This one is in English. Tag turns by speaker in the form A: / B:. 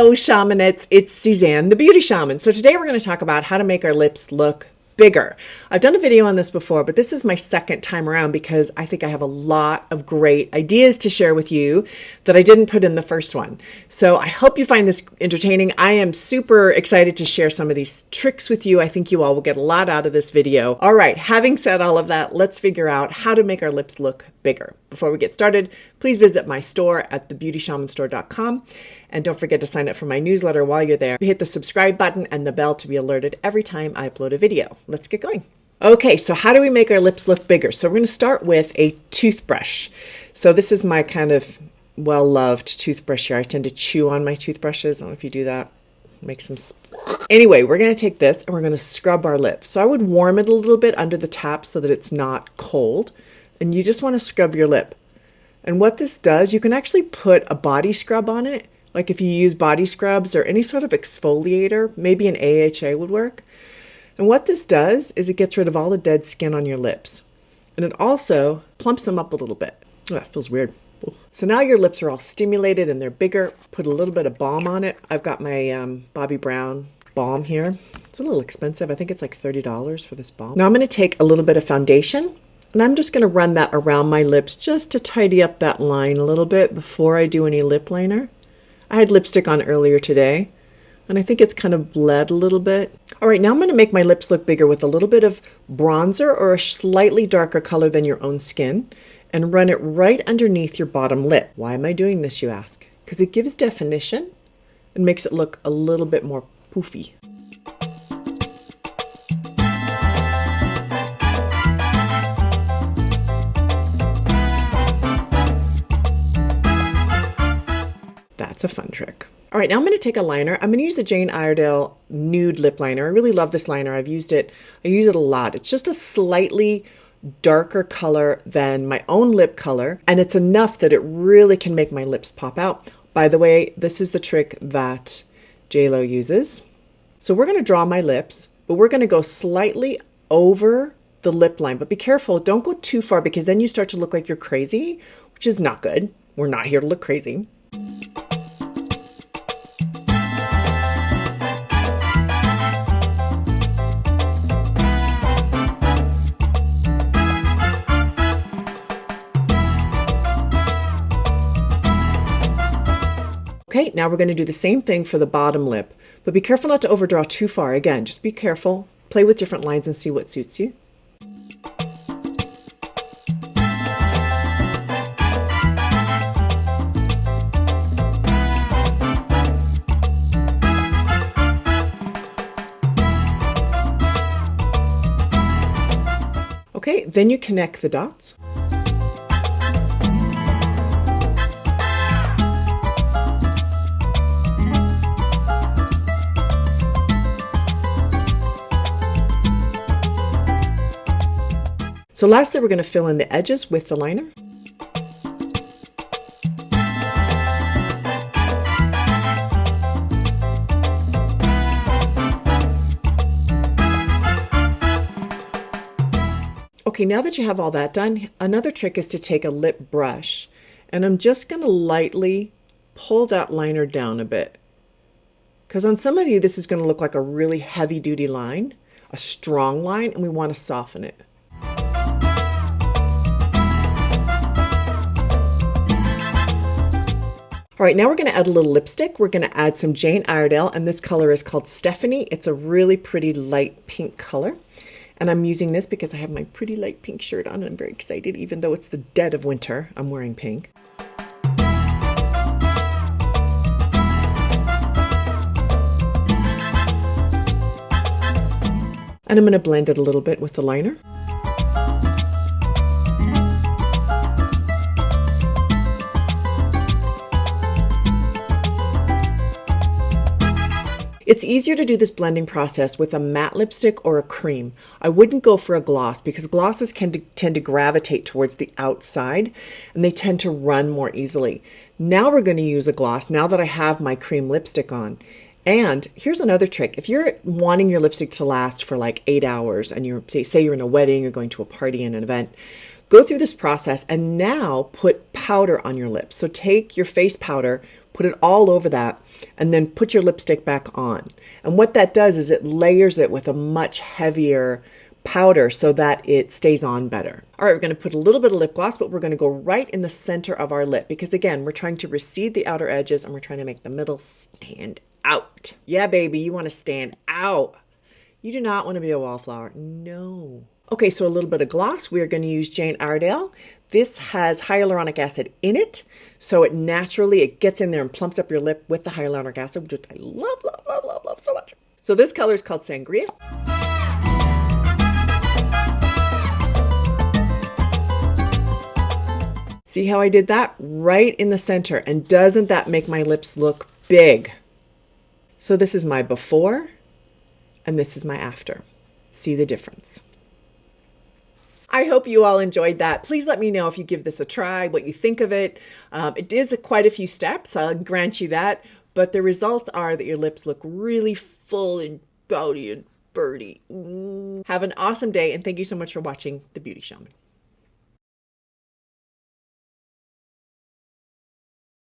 A: Hello, Shamanettes. It's Suzanne, the Beauty Shaman. So today we're going to talk about how to make our lips look bigger. I've done a video on this before, but this is my second time around because I think I have a lot of great ideas to share with you that I didn't put in the first one. So I hope you find this entertaining. I am super excited to share some of these tricks with you. I think you all will get a lot out of this video. All right, having said all of that, let's figure out how to make our lips look bigger. Before we get started, please visit my store at thebeautyshamanstore.com. And don't forget to sign up for my newsletter while you're there. Hit the subscribe button and the bell to be alerted every time I upload a video. Let's get going. Okay, so how do we make our lips look bigger? So we're going to start with a toothbrush. So this is my kind of well-loved toothbrush here. I tend to chew on my toothbrushes. I don't know if you do that. Make some... Anyway, we're going to take this and we're going to scrub our lips. So I would warm it a little bit under the tap so that it's not cold. And you just want to scrub your lip. And what this does, you can actually put a body scrub on it. Like if you use body scrubs or any sort of exfoliator, maybe an AHA would work. And what this does is it gets rid of all the dead skin on your lips. And it also plumps them up a little bit. Oh, that feels weird. Ooh. So now your lips are all stimulated and they're bigger. Put a little bit of balm on it. I've got my Bobbi Brown balm here. It's a little expensive. I think it's like $30 for this balm. Now I'm going to take a little bit of foundation. And I'm just going to run that around my lips just to tidy up that line a little bit before I do any lip liner. I had lipstick on earlier today, and I think it's kind of bled a little bit. All right, now I'm going to make my lips look bigger with a little bit of bronzer or a slightly darker color than your own skin, and run it right underneath your bottom lip. Why am I doing this, you ask? Because it gives definition and makes it look a little bit more poofy. That's a fun trick. All right, now I'm going to take a liner. I'm going to use the Jane Iredale Nude Lip Liner. I really love this liner. I've used it. I use it a lot. It's just a slightly darker color than my own lip color, and it's enough that it really can make my lips pop out. By the way, this is the trick that JLo uses. So we're going to draw my lips, but we're going to go slightly over the lip line. But be careful. Don't go too far because then you start to look like you're crazy, which is not good. We're not here to look crazy. Okay, now we're going to do the same thing for the bottom lip, but be careful not to overdraw too far. Again, just be careful, play with different lines and see what suits you. Okay, then you connect the dots. So lastly, we're going to fill in the edges with the liner. Okay, now that you have all that done, another trick is to take a lip brush, and I'm just going to lightly pull that liner down a bit. Because on some of you, this is going to look like a really heavy-duty line, a strong line, and we want to soften it. All right, now we're going to add a little lipstick. We're going to add some Jane Iredale, and this color is called Stephanie. It's a really pretty light pink color. And I'm using this because I have my pretty light pink shirt on, and I'm very excited. Even though it's the dead of winter, I'm wearing pink. And I'm going to blend it a little bit with the liner. It's easier to do this blending process with a matte lipstick or a cream. I wouldn't go for a gloss because glosses tend to gravitate towards the outside and they tend to run more easily. Now we're going to use a gloss now that I have my cream lipstick on. And here's another trick. If you're wanting your lipstick to last for like 8 hours and say you're in a wedding or going to a party and an event, go through this process and now put powder on your lips. So take your face powder, put it all over that, and then put your lipstick back on. And what that does is it layers it with a much heavier powder so that it stays on better. All right, we're going to put a little bit of lip gloss, but we're going to go right in the center of our lip because, again, we're trying to recede the outer edges and we're trying to make the middle stand out. Yeah, baby, you want to stand out. You do not want to be a wallflower. No. Okay, so a little bit of gloss. We are going to use Jane Iredale. This has hyaluronic acid in it, so it naturally gets in there and plumps up your lip with the hyaluronic acid, which I love, love, love, love, love so much. So this color is called Sangria. See how I did that? Right in the center. And doesn't that make my lips look big? So this is my before and this is my after. See the difference? I hope you all enjoyed that. Please let me know if you give this a try, what you think of it. It is quite a few steps, I'll grant you that, but the results are that your lips look really full and bouty and birdie. Have an awesome day, and thank you so much for watching The Beauty Shaman.